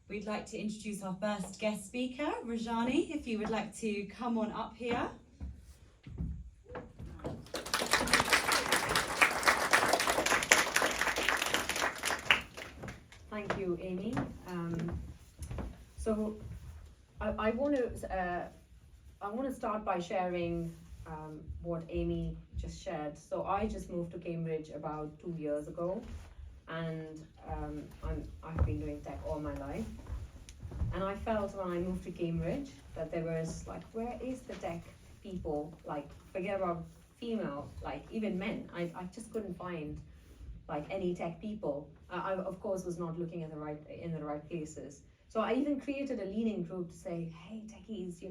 we'd like to introduce our first guest speaker, Rajani, if you would like to come on up here. Thank you, Amy. So I want to start by sharing what Amy just shared. So I just moved to Cambridge about 2 years ago, and I've been doing tech all my life. And I felt when I moved to Cambridge that there was like, where is the tech people? Like, forget about female, like even men. I just couldn't find like any tech people. I of course was not looking at in the right places. So I even created a leaning group to say, hey techies,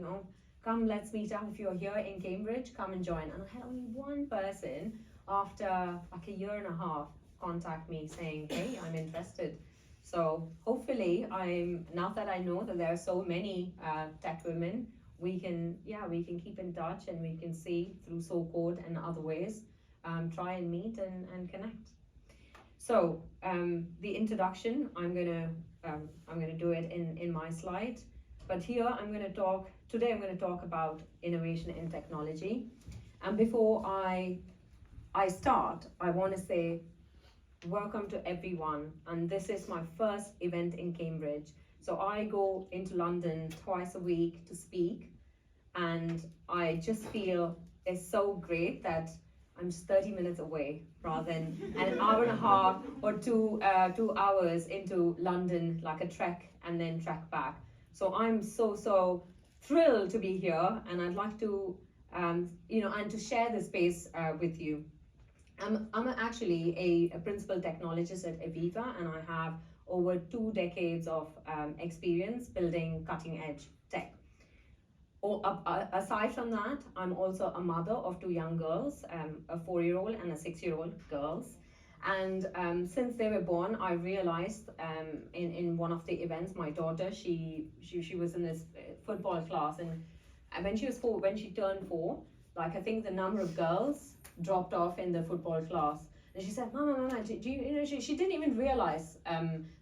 come, let's meet up. If you're here in Cambridge, come and join. And I had only one person after like a year and a half contact me saying, hey, I'm interested. So hopefully now that I know that there are so many tech women, we can keep in touch, and we can see through SoCode and other ways, try and meet and connect. So the introduction, I'm gonna do it in my slide, but here today I'm gonna talk about innovation in technology. And before I start, I want to say welcome to everyone, and this is my first event in Cambridge. So I go into London twice a week to speak, and I just feel it's so great that I'm just 30 minutes away rather than an hour and a half or 2 hours into London, like a trek and then trek back. So I'm so thrilled to be here, and I'd like to and to share this space with you. I'm actually a principal technologist at Aviva, and I have over 2 decades of experience building cutting edge tech. Aside from that, I'm also a mother of 2 young girls, a 4-year-old and a 6-year-old girls. And since they were born, I realized in one of the events, my daughter, she was in this football class, and when she turned 4, like I think the number of girls dropped off in the football class. And she said, Mama, do you she didn't even realize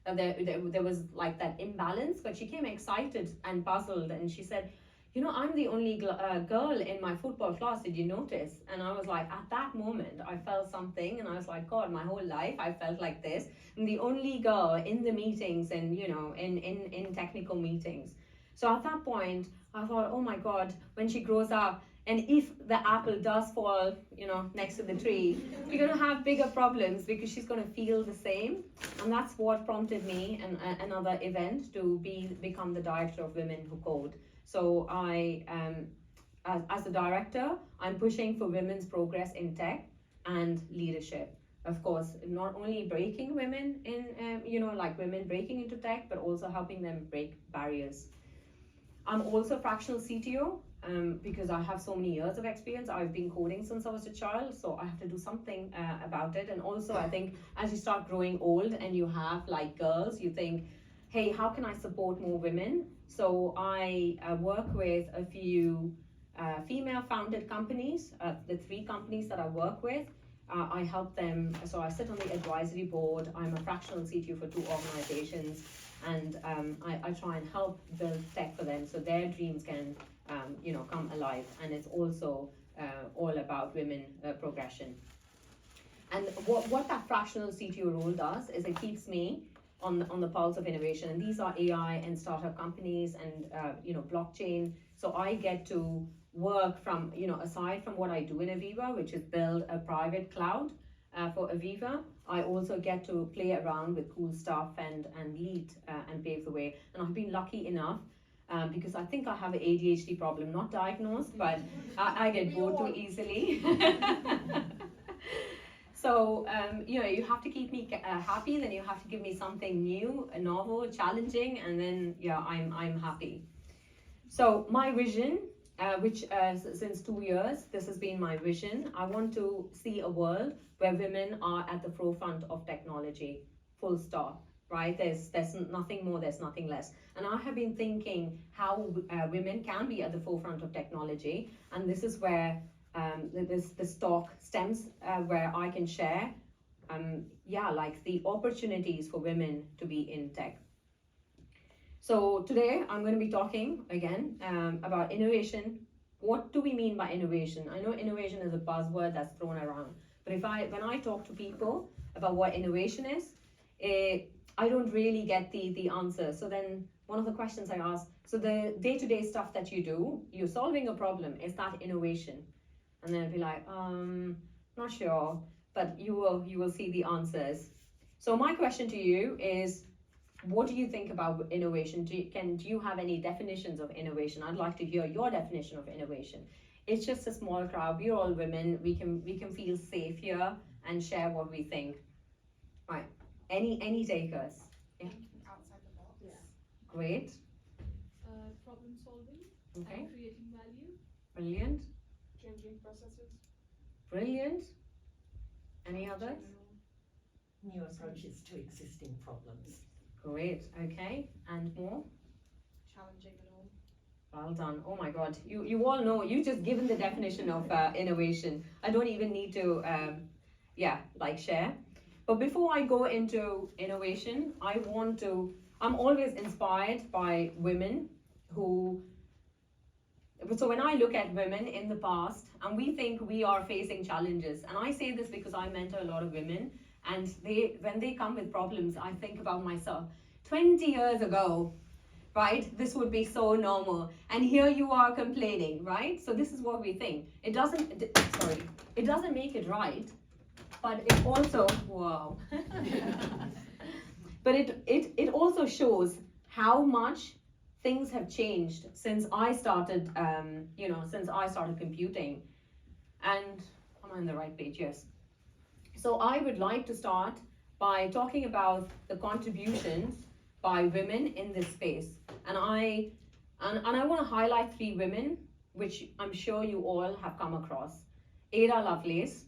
that there was like that imbalance, but she came excited and puzzled, and she said, I'm the only girl in my football class, did you notice? And I was like, at that moment, I felt something, and I was like, God, my whole life, I felt like this. I'm the only girl in the meetings and, in technical meetings. So at that point, I thought, oh my God, when she grows up, and if the apple does fall, next to the tree, we're going to have bigger problems because she's going to feel the same. And that's what prompted me and another event to become the director of Women Who Code. So I, as a director, I'm pushing for women's progress in tech and leadership. Of course, not only breaking women in, like women breaking into tech, but also helping them break barriers. I'm also a fractional CTO because I have so many years of experience. I've been coding since I was a child, so I have to do something about it. And also, I think as you start growing old and you have like girls, you think, hey, how can I support more women? So I work with a few female-founded companies, the 3 companies that I work with. I help them, so I sit on the advisory board. I'm a fractional CTO for 2 organizations, and I try and help build tech for them so their dreams can come alive. And it's also all about women progression. And what that fractional CTO role does is it keeps me on the pulse of innovation, and these are AI and startup companies and blockchain. So I get to work from aside from what I do in Aviva, which is build a private cloud for Aviva, I also get to play around with cool stuff and lead and pave the way. And I've been lucky enough because I think I have an ADHD problem, not diagnosed, but I get bored too easily. So, you have to keep me happy, then you have to give me something new, novel, challenging, and then, I'm happy. So my vision, which since 2 years, this has been my vision. I want to see a world where women are at the forefront of technology, full stop, right? There's nothing more, there's nothing less. And I have been thinking how women can be at the forefront of technology, and this is where this talk stems, where I can share like the opportunities for women to be in tech. So today I'm going to be talking again about innovation. What do we mean by innovation? I know innovation is a buzzword that's thrown around, but when I talk to people about what innovation is, I don't really get the answer. So then one of the questions I ask, so the day-to-day stuff that you do, you're solving a problem, is that innovation? And then I'll be like, not sure, but you will see the answers. So my question to you is, what do you think about innovation? Do you have any definitions of innovation? I'd like to hear your definition of innovation. It's just a small crowd. We're all women. We can feel safe here and share what we think. Right. Any takers? Yeah. Thinking outside the box. Yeah. Great. Problem solving Okay. and creating value. Brilliant. Changing processes. Brilliant. Any others? New approaches to existing problems. Great. Okay. And more? Challenging the norm. Well done. Oh my God. You all know, you just given the definition of innovation. I don't even need to, share. But before I go into innovation, I'm always inspired by women so when I look at women in the past, and we think we are facing challenges, and I say this because I mentor a lot of women, and when they come with problems, I think about myself. 20 years ago, right, this would be so normal, and here you are complaining, right? So this is what we think. It doesn't make it right, but it also, wow. But it also shows how much things have changed since I started, computing. And am I on the right page? Yes. So I would like to start by talking about the contributions by women in this space. And I want to highlight 3 women, which I'm sure you all have come across. Ada Lovelace.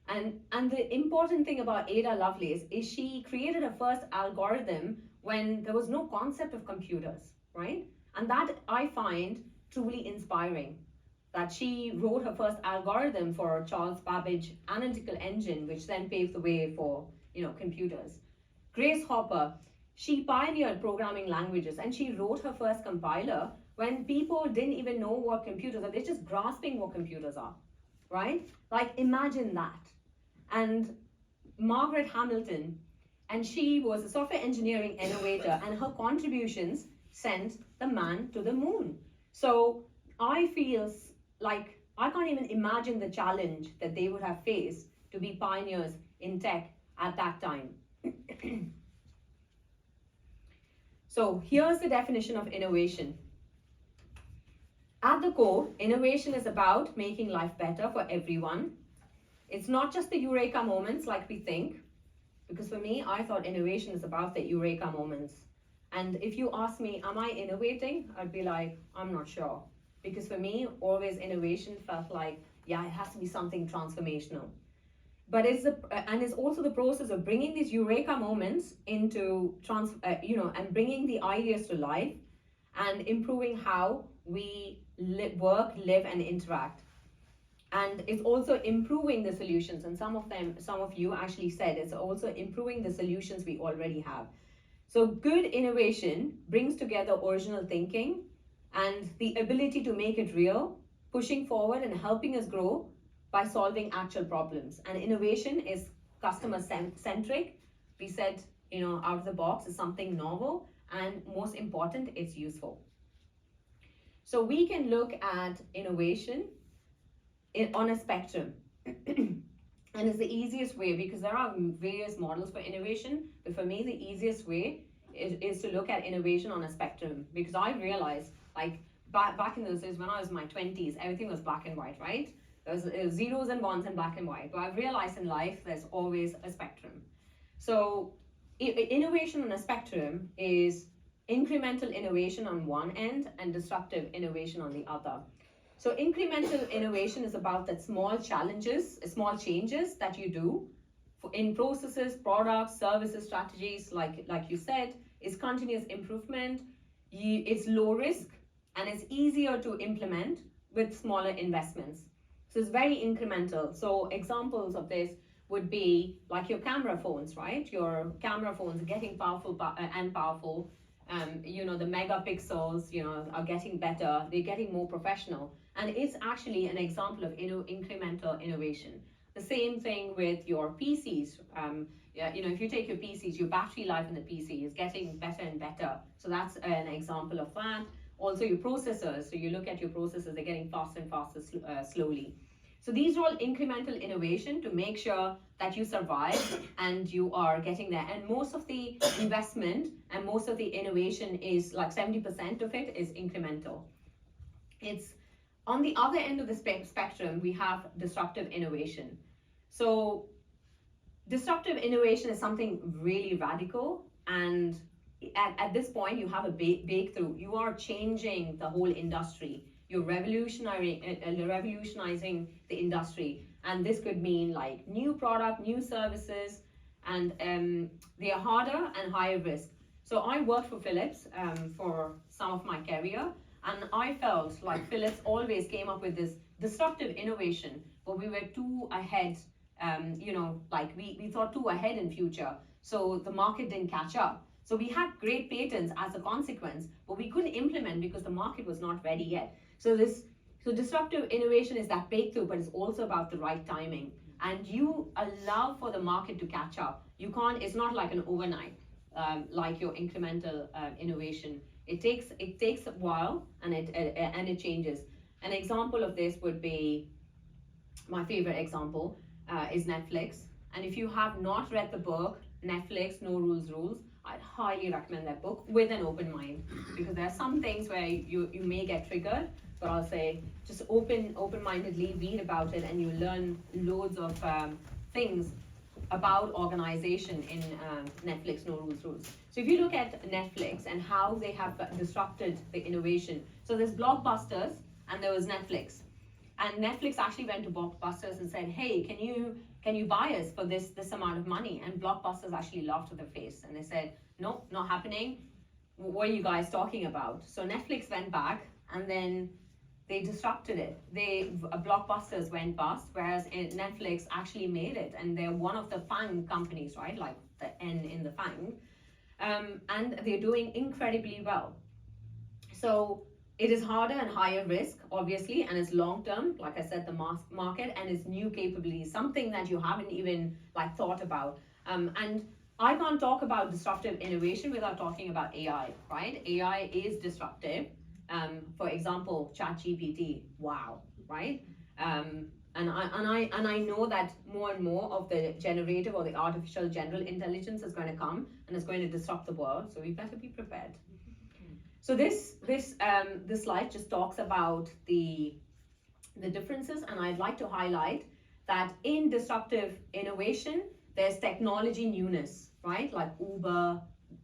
And the important thing about Ada Lovelace is she created her first algorithm when there was no concept of computers, right? And that I find truly inspiring, that she wrote her first algorithm for Charles Babbage analytical engine, which then paved the way for, computers. Grace Hopper, she pioneered programming languages, and she wrote her first compiler when people didn't even know what computers are. They're just grasping what computers are, right? Like, imagine that. And Margaret Hamilton, and she was a software engineering innovator, and her contributions sent the man to the moon. So I feel like I can't even imagine the challenge that they would have faced to be pioneers in tech at that time. So here's the definition of innovation. At the core, innovation is about making life better for everyone. It's not just the eureka moments like we think, because for me, I thought innovation is about the eureka moments. And if you ask me, am I innovating? I'd be like, I'm not sure. Because for me, always innovation felt like, yeah, it has to be something transformational. But it's also the process of bringing these eureka moments into and bringing the ideas to life and improving how we work, live, and interact. And it's also improving the solutions. And some of you actually said it's also improving the solutions we already have. So good innovation brings together original thinking and the ability to make it real, pushing forward and helping us grow by solving actual problems. And innovation is customer centric. We said, out of the box is something novel, and most important, it's useful. So we can look at innovation on a spectrum. And it's the easiest way, because there are various models for innovation, but for me, the easiest way is to look at innovation on a spectrum, because I realized, like, back in those days when I was in my 20s, everything was black and white, right? There was zeros and ones and black and white. But I've realized in life, there's always a spectrum. So innovation on a spectrum is incremental innovation on one end and disruptive innovation on the other. So incremental innovation is about that small changes that you do in processes, products, services, strategies, like you said, is continuous improvement. It's low risk, and it's easier to implement with smaller investments. So it's very incremental. So examples of this would be like your camera phones, right? Your camera phones getting powerful. The megapixels, are getting better. They're getting more professional, and it's actually an example of incremental innovation. The same thing with your PCs. If you take your PCs, your battery life in the PC is getting better and better. So that's an example of that. Also, your processors. So you look at your processors; they're getting faster and faster slowly. So these are all incremental innovation to make sure that you survive and you are getting there. And most of the investment and most of the innovation is like 70% of it is incremental. It's on the other end of the spectrum, we have disruptive innovation. So disruptive innovation is something really radical, and at this point you have a breakthrough. You are changing the whole industry. You're revolutionizing the industry, and this could mean like new product, new services, and they are harder and higher risk. So I worked for Philips for some of my career, and I felt like Philips always came up with this disruptive innovation, but we were too ahead. We thought too ahead in future, so the market didn't catch up. So we had great patents as a consequence, but we couldn't implement because the market was not ready yet. So disruptive innovation is that breakthrough, but it's also about the right timing. And you allow for the market to catch up. You can't. It's not like an overnight, like your incremental innovation. It takes a while, and it changes. An example of this would be my favorite example is Netflix. And if you have not read the book Netflix, No Rules Rules, I'd highly recommend that book with an open mind, because there are some things where you may get triggered, but I'll say just open-mindedly read about it, and you learn loads of things about organization in Netflix, No Rules Rules. So if you look at Netflix and how they have disrupted the innovation, so there's Blockbusters and there was Netflix. And Netflix actually went to Blockbusters and said, hey, can you buy us for this amount of money? And Blockbusters actually laughed to their face, and they said, no, not happening. What are you guys talking about? So Netflix went back, and then they disrupted it. Blockbusters went bust, whereas Netflix actually made it, and they're one of the FANG companies, right? Like the N in the FANG. And they're doing incredibly well. So it is harder and higher risk, obviously, and it's long term, like I said, the market, and it's new capabilities, something that you haven't even thought about. And I can't talk about disruptive innovation without talking about AI, right? AI is disruptive. For example, ChatGPT, wow, right? And I know that more and more of the generative or the artificial general intelligence is going to come, and it's going to disrupt the world. So we better be prepared. So this slide just talks about the differences, and I'd like to highlight that in disruptive innovation, there's technology newness, right? Like Uber,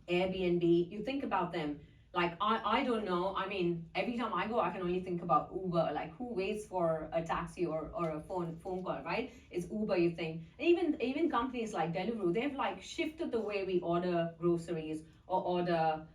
Airbnb, you think about them. Like, I don't know, I mean, every time I go, I can only think about Uber, like who waits for a taxi or a phone call, right? It's Uber, you think. Even companies like Deliveroo, they've shifted the way we order groceries or order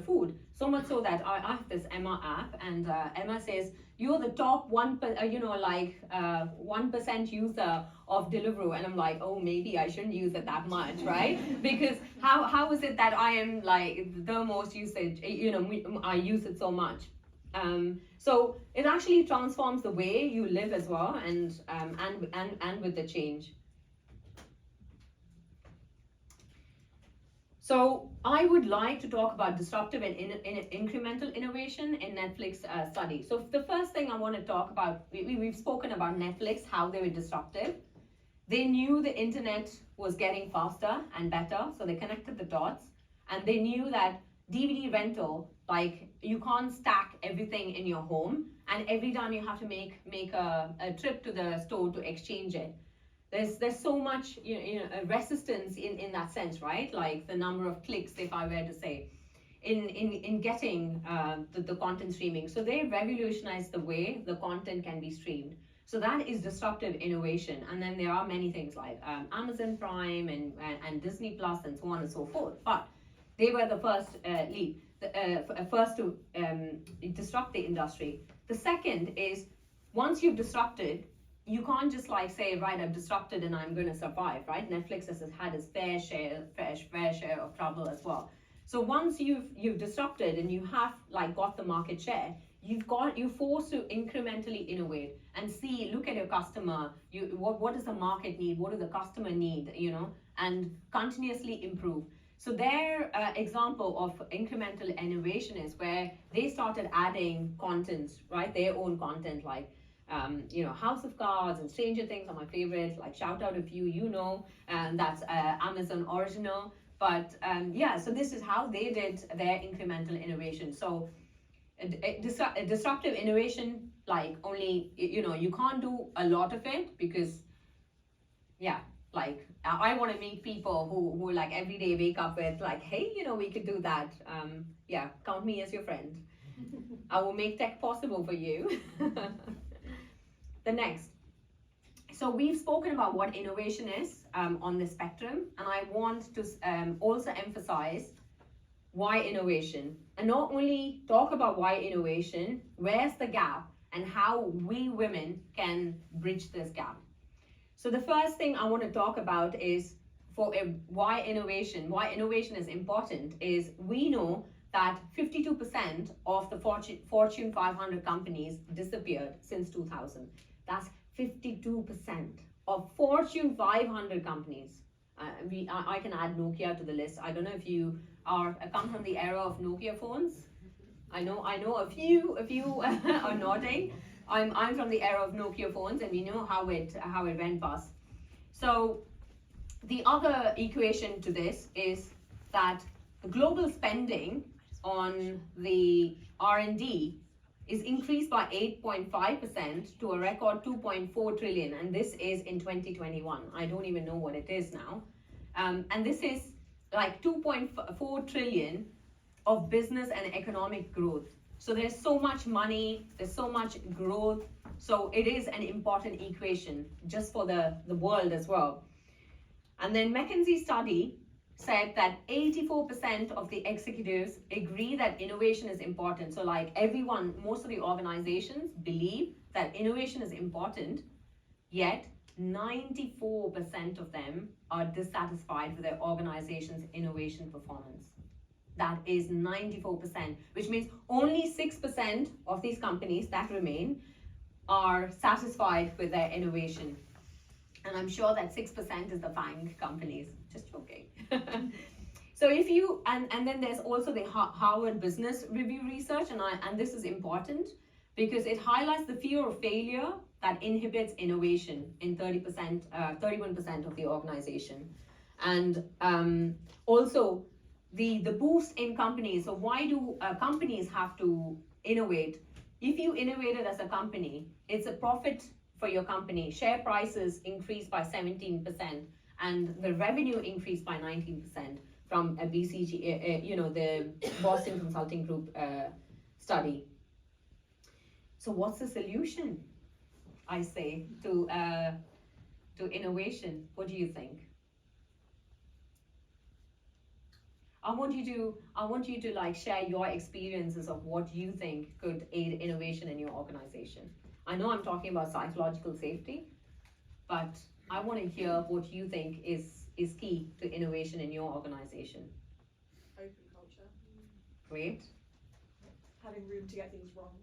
food, so much so that I have this Emma app, and Emma says you're the top 1% user of Deliveroo, and I'm like, oh, maybe I shouldn't use it that much, right? Because how is it that I am the most usage? I use it so much. So it actually transforms the way you live as well, and with the change. So I would like to talk about disruptive and incremental innovation in Netflix study. So the first thing I want to talk about, we've spoken about Netflix, how they were disruptive. They knew the internet was getting faster and better, so they connected the dots, and they knew that DVD rental, you can't stack everything in your home, and every time you have to make a trip to the store to exchange it. There's so much resistance in that sense, right? Like the number of clicks, if I were to say, in getting the content streaming. So they revolutionized the way the content can be streamed. So that is disruptive innovation. And then there are many things like Amazon Prime and Disney Plus and so on and so forth. But they were the first first to disrupt the industry. The second is, once you've disrupted, you can't just say, right, I've disrupted and I'm going to survive, right? Netflix has had its fair share of trouble as well. So once you've disrupted and you have like got the market share, you're forced to incrementally innovate and see, look at your customer, what does the market need, what does the customer need, and continuously improve. So their example of incremental innovation is where they started adding content, right? Their own content, like House of Cards and Stranger Things are my favorite. Like shout out a few, and that's Amazon original. But so this is how they did their incremental innovation. So a disruptive innovation, like only you can't do a lot of it because like I want to meet people who like every day wake up with like, hey, we could do that. Count me as your friend. I will make tech possible for you. The next. So we've spoken about what innovation is on the spectrum, and I want to also emphasize why innovation, and not only talk about why innovation, where's the gap, and how we women can bridge this gap. So the first thing I want to talk about is why innovation is important is we know that 52% of the Fortune 500 companies disappeared since 2000. That's 52% of Fortune 500 companies. I can add Nokia to the list. I don't know if you come from the era of Nokia phones. I know a few are nodding. I'm from the era of Nokia phones, and we know how it went past. So the other equation to this is that the global spending on the R&D is increased by 8.5% to a record 2.4 trillion, and this is in 2021. I don't even know what it is now. And this is like 2.4 trillion of business and economic growth. So there's so much money, there's so much growth. So it is an important equation just for the world as well. And then McKinsey study said that 84% of the executives agree that innovation is important. So like everyone, most of the organizations believe that innovation is important, yet 94% of them are dissatisfied with their organization's innovation performance. That is 94%, which means only 6% of these companies that remain are satisfied with their innovation. And I'm sure that 6% is the FANG companies. Just joking. So if you, and then there's also the Harvard Business Review research, and this is important because it highlights the fear of failure that inhibits innovation in 31% of the organization. And also the boost in companies. So why do companies have to innovate? If you innovated as a company, it's a profit for your company. Share prices increased by 17%, and the revenue increased by 19% from a BCG, the Boston Consulting Group study. So what's the solution, I say, to innovation? What do you think? I want you to like share your experiences of what you think could aid innovation in your organization. I know I'm talking about psychological safety, but I want to hear what you think is key to innovation in your organization. Open culture. Great. Having room to get things wrong.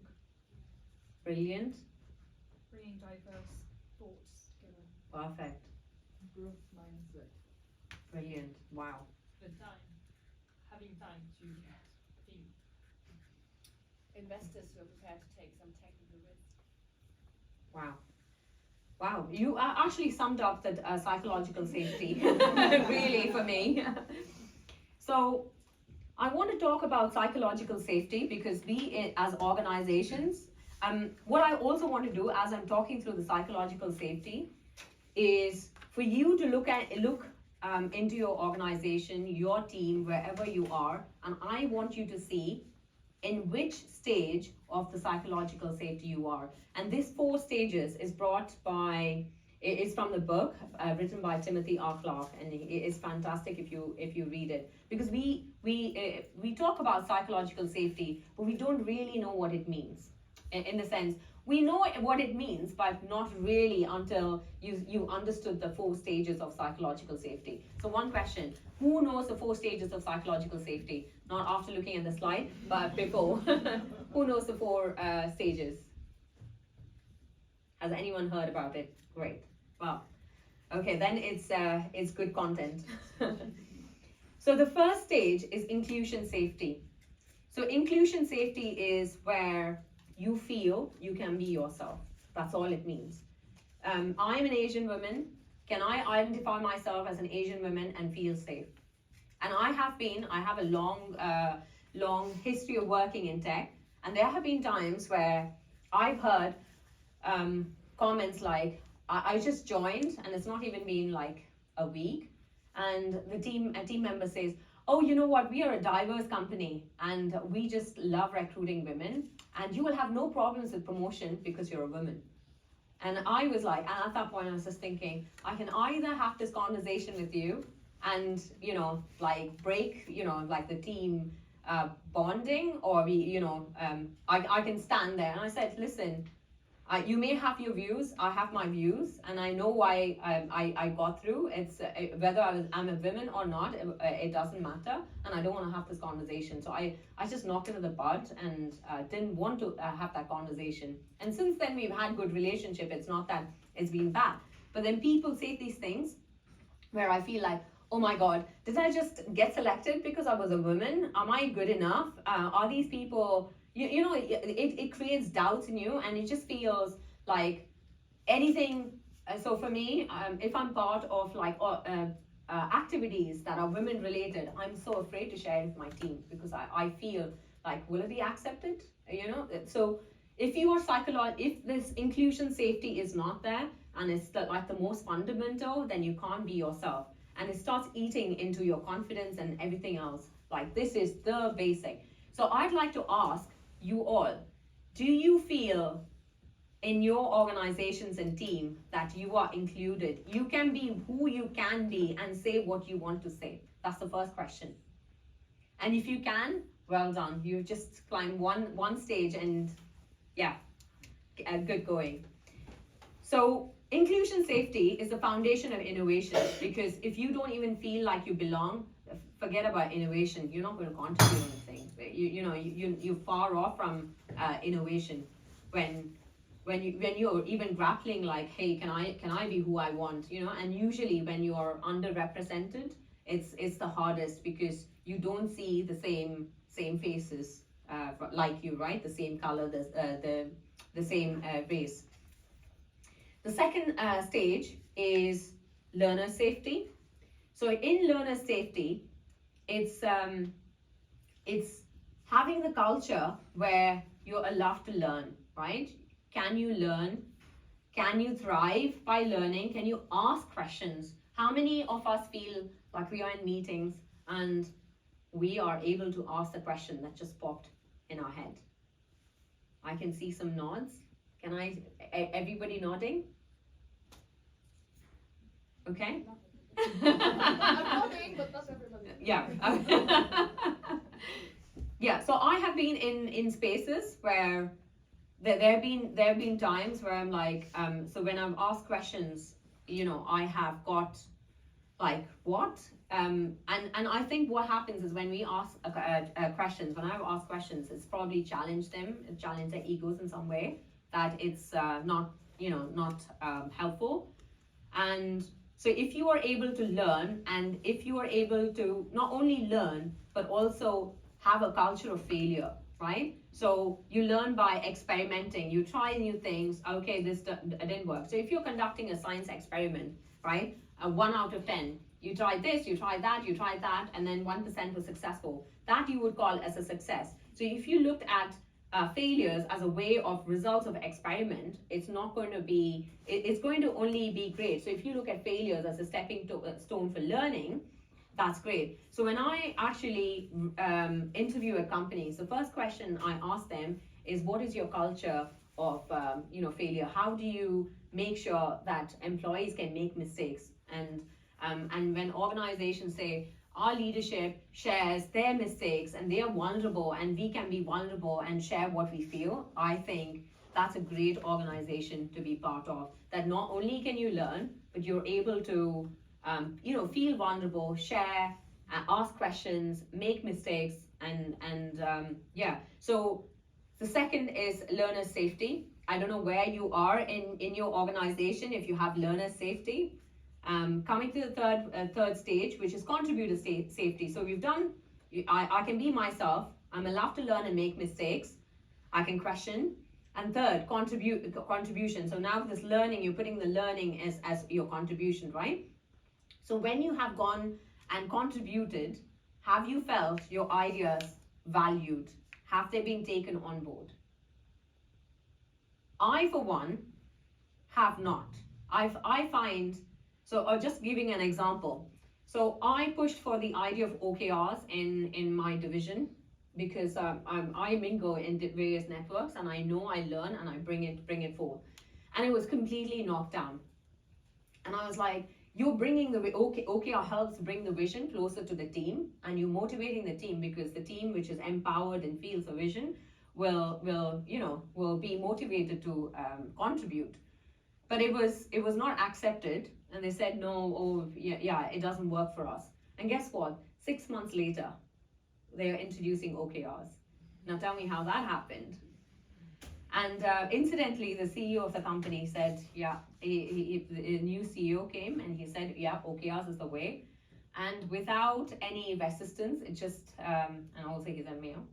Brilliant. Bringing diverse thoughts together. Perfect. Growth mindset. Brilliant. Wow. The time, having time to think. Investors who are prepared to take some technical risk. Wow. Wow, you actually summed up the psychological safety really for me. So I want to talk about psychological safety because we as organizations, what I also want to do as I'm talking through the psychological safety is for you to look into your organization, your team, wherever you are, and I want you to see in which stage of the psychological safety you are. And this 4 stages is it's from the book written by Timothy R. Clark, and it is fantastic if you read it, because we talk about psychological safety, but we don't really know what it means. In the sense, we know what it means, but not really until you understood the 4 stages of psychological safety. So one question, who knows the 4 stages of psychological safety? Not after looking at the slide, but before. Who knows the 4 stages? Has anyone heard about it? Great. Wow. Okay, then it's good content. So the first stage is inclusion safety. So inclusion safety is where you feel you can be yourself. That's all it means. I'm an Asian woman. Can I identify myself as an Asian woman and feel safe? And I have a long history of working in tech, and there have been times where I've heard comments like, I just joined and it's not even been like a week, and a team member says, oh, you know what, we are a diverse company and we just love recruiting women, and you will have no problems with promotion because you're a woman. And I was like, and at that point I was just thinking, I can either have this conversation with you and, you know, like break, you know, like the team bonding, or we, you know, I can stand there. And I said, listen, you may have your views, I have my views, and I know why I got through. It's whether I'm a woman or not, it doesn't matter, and I don't want to have this conversation. So I just knocked it in the bud and didn't want to have that conversation. And since then we've had good relationship. It's not that it's been bad, but then people say these things where I feel like, oh my God, did I just get selected because I was a woman? Am I good enough? Are these people? You know, it creates doubts in you, and it just feels like anything. So for me, if I'm part of like activities that are women related, I'm so afraid to share it with my team because I feel like, will it be accepted? You know, so if you are if this inclusion safety is not there, and it's like the most fundamental, then you can't be yourself, and it starts eating into your confidence and everything else. Like, this is the basic. So I'd like to ask you all, do you feel in your organizations and team that you are included? You can be who you can be and say what you want to say. That's the first question. And if you can, well done. You've just climbed one stage, and yeah, good going. So inclusion safety is the foundation of innovation, because if you don't even feel like you belong, forget about innovation. You're not going to contribute anything. You're far off from innovation when you're even grappling like, hey, can I be who I want? You know, and usually when you are underrepresented, it's the hardest, because you don't see the same faces like you, right? The same color, the same race. The second stage is learner safety. So in learner safety, it's having the culture where you're allowed to learn, right? Can you learn? Can you thrive by learning? Can you ask questions? How many of us feel like we are in meetings and we are able to ask the question that just popped in our head? I can see some nods. Everybody nodding? Okay. I'm nodding, but not everybody. Yeah. Yeah, so I have been in spaces where there have been times where I'm like, so when I've asked questions, you know, I have got like, what? And I think what happens is when we ask questions, when I've asked questions, it's probably challenged their egos in some way, that it's not helpful. And so if you are able to learn, and if you are able to not only learn, but also have a culture of failure, right? So you learn by experimenting, you try new things, okay, this didn't work. So if you're conducting a science experiment, right, 1 out of 10, you tried this, you tried that, and then 1% was successful. That you would call as a success. So if you looked at failures as a way of results of experiment, it's not going to be, it's going to only be great. So if you look at failures as a stepping stone for learning, that's great. So when I actually interview a company, so first question I ask them is, what is your culture of failure? How do you make sure that employees can make mistakes? And when organizations say, our leadership shares their mistakes and they are vulnerable and we can be vulnerable and share what we feel, I think that's a great organization to be part of. That not only can you learn, but you're able to, feel vulnerable, share, ask questions, make mistakes, and yeah. So the second is learner safety. I don't know where you are in your organization if you have learner safety. Coming to the third stage, which is contributor safety. So we've done, I can be myself. I'm allowed to learn and make mistakes. I can question. And third, contribution. So now this learning, you're putting the learning as your contribution, right? So when you have gone and contributed, have you felt your ideas valued? Have they been taken on board? I, for one, have not. I find, so just giving an example. So I pushed for the idea of OKRs in my division because I mingle in various networks and I know I learn and I bring it forth. And it was completely knocked down. And I was like, you're bringing the OKR helps bring the vision closer to the team, and you're motivating the team because the team which is empowered and feels the vision will be motivated to contribute. But it was not accepted, and they said no, it doesn't work for us. And guess what? 6 months later, they are introducing OKRs. Now tell me how that happened. And incidentally, the CEO of the company said, a new CEO came and he said, OKRs is the way. And without any resistance, it just, and also he's a male,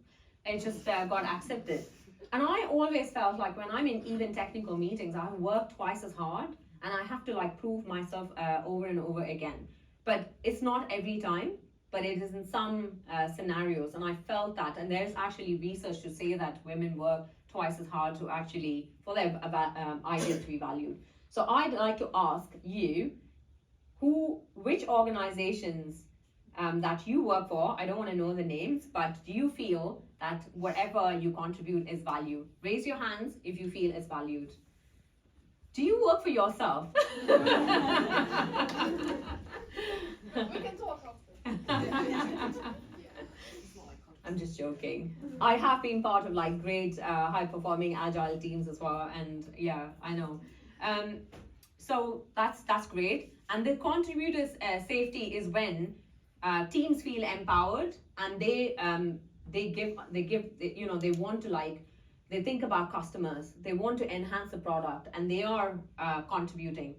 it just got accepted. And I always felt like when I'm in even technical meetings, I work twice as hard and I have to like prove myself over and over again. But it's not every time, but it is in some scenarios. And I felt that, and there's actually research to say that women work twice as hard to actually, for their ideas to be valued. So I'd like to ask you, which organizations that you work for, I don't want to know the names, but do you feel that whatever you contribute is valued? Raise your hands if you feel it's valued. Do you work for yourself? We can talk after. I'm just joking. I have been part of like great high-performing agile teams as well, and yeah, I know. So that's great. And the contributors' safety is when teams feel empowered and they want to they think about customers, they want to enhance the product, and they are contributing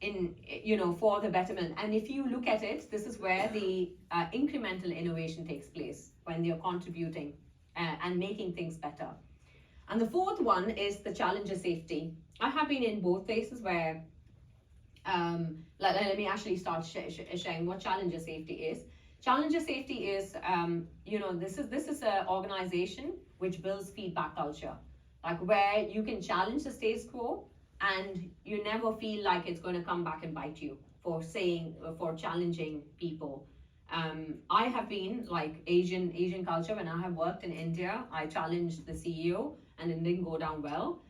in for the betterment. And if you look at it, this is where the incremental innovation takes place, when they're contributing and making things better. And the fourth one is the challenger safety. I have been in both places where let me actually start sharing what challenger safety is. Challenger safety is this is an organization which builds feedback culture, like where you can challenge the status quo and you never feel like it's going to come back and bite you for challenging people. I have been like Asian culture. When I have worked in India, I challenged the CEO and it didn't go down well.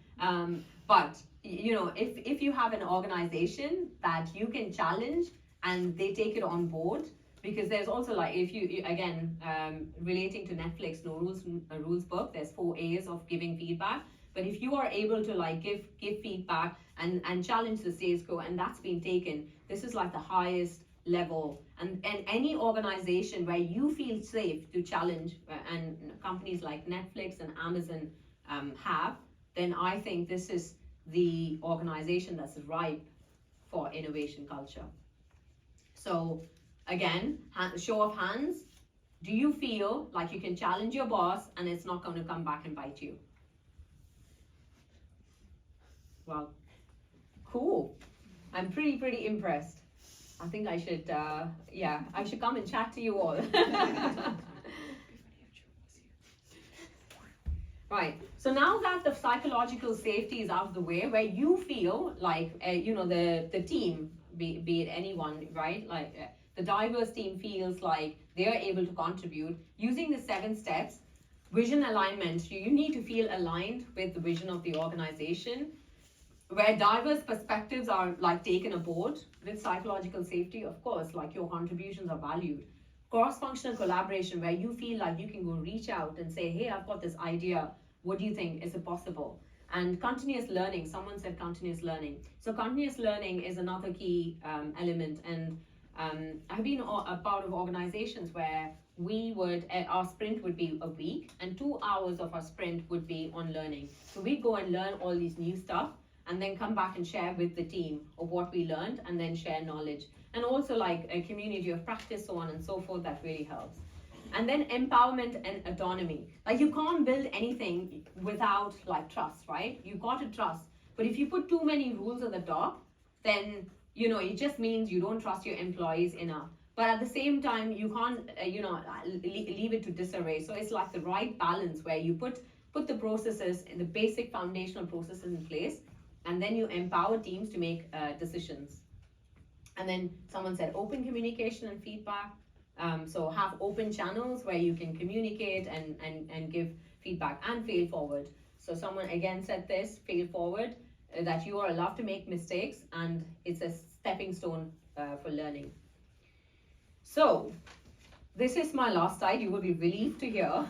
But if you have an organization that you can challenge and they take it on board, because there's also like, if you again relating to Netflix No Rules book, there's 4 A's of giving feedback. But if you are able to like give feedback and challenge the status quo, and that's been taken, this is like the highest level. And any organization where you feel safe to challenge, and companies like Netflix and Amazon have, then I think this is the organization that's ripe for innovation culture. So again, show of hands, do you feel like you can challenge your boss and it's not going to come back and bite you? Well, cool. I'm pretty impressed. I think I should, I should come and chat to you all. Right, so now that the psychological safety is out of the way, where you feel like, the team, be it anyone, right? Like the diverse team feels like they are able to contribute using the 7 steps. Vision alignment, you need to feel aligned with the vision of the organization, where diverse perspectives are like taken aboard. With psychological safety, of course, like your contributions are valued. Cross-functional collaboration, where you feel like you can go reach out and say, hey, I've got this idea, what do you think, is it possible? And continuous learning, someone said continuous learning. So continuous learning is another key element. And I've been a part of organizations where our sprint would be a week, and 2 hours of our sprint would be on learning. So we go and learn all these new stuff and then come back and share with the team of what we learned, and then share knowledge. And also like a community of practice, so on and so forth, that really helps. And then empowerment and autonomy. Like you can't build anything without like trust, right? You got to trust. But if you put too many rules at the top, then it just means you don't trust your employees enough. But at the same time, you can't leave it to disarray. So it's like the right balance where you put the processes, the basic foundational processes in place, and then you empower teams to make decisions. And then someone said open communication and feedback. So have open channels where you can communicate and give feedback, and fail forward. So someone again said this, fail forward, that you are allowed to make mistakes, and it's a stepping stone for learning. So this is my last slide. You will be relieved to hear.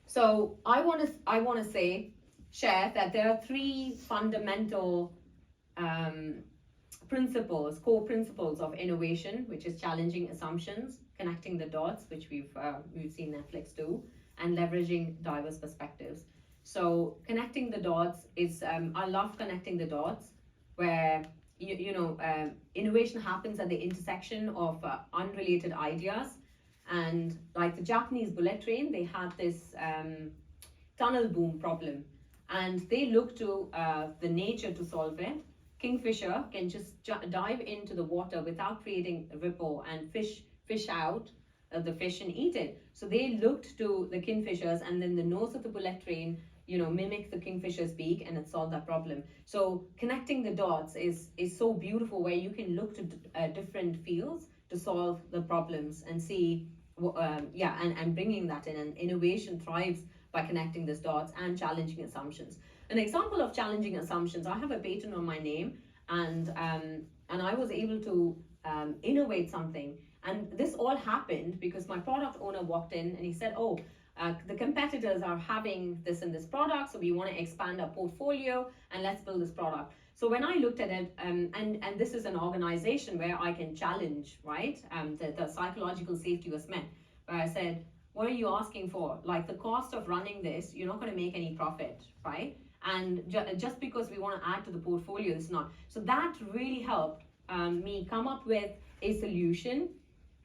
So I want to share that there are 3 fundamental core principles of innovation, which is challenging assumptions, connecting the dots, which we've seen Netflix do, and leveraging diverse perspectives. So connecting the dots is, I love connecting the dots, where innovation happens at the intersection of unrelated ideas. And like the Japanese bullet train, they had this tunnel boom problem, and they looked to the nature to solve it. Kingfisher can just dive into the water without creating a ripple and fish out the fish and eat it. So they looked to the kingfishers, and then the nose of the bullet train mimic the kingfisher's beak, and it solved that problem. So connecting the dots is so beautiful, where you can look to different fields to solve the problems and see and bringing that in. And innovation thrives by connecting these dots and challenging assumptions. An example of challenging assumptions, I have a patent on my name, and I was able to innovate something. And this all happened because my product owner walked in and he said, the competitors are having this and this product, so we want to expand our portfolio and let's build this product. So when I looked at it, and this is an organization where I can challenge, right? The psychological safety was met, where I said, what are you asking for? Like the cost of running this, you're not going to make any profit, right? And just because we want to add to the portfolio, it's not. So that really helped me come up with a solution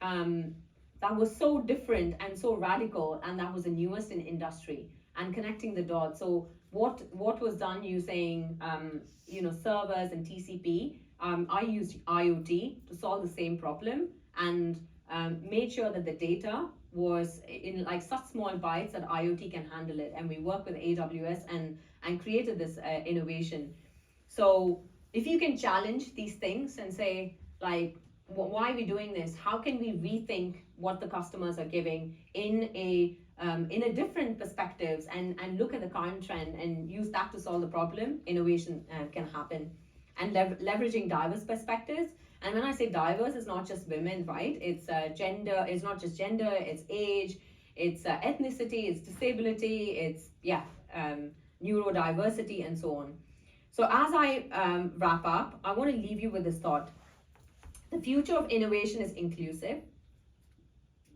that was so different and so radical, and that was the newest in industry, and connecting the dots. So what was done using servers and TCP, I used IoT to solve the same problem, and made sure that the data was in like such small bytes that IoT can handle it. And we work with AWS and created this innovation. So if you can challenge these things and say, like, why are we doing this? How can we rethink what the customers are giving in a different perspectives, and look at the current trend and use that to solve the problem? Innovation can happen. And leveraging diverse perspectives. And when I say diverse, it's not just women, right? It's gender. It's not just gender. It's age. It's ethnicity. It's disability. It's neurodiversity, and so on. So as I wrap up, I want to leave you with this thought. The future of innovation is inclusive.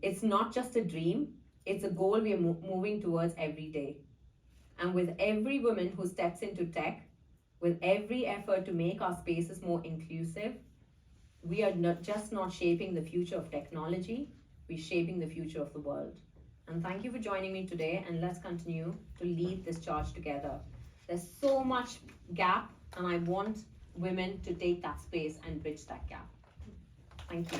It's not just a dream. It's a goal we are moving towards every day. And with every woman who steps into tech, with every effort to make our spaces more inclusive, we are not shaping the future of technology, we're shaping the future of the world. And thank you for joining me today, and let's continue to lead this charge together. There's so much gap, and I want women to take that space and bridge that gap. Thank you.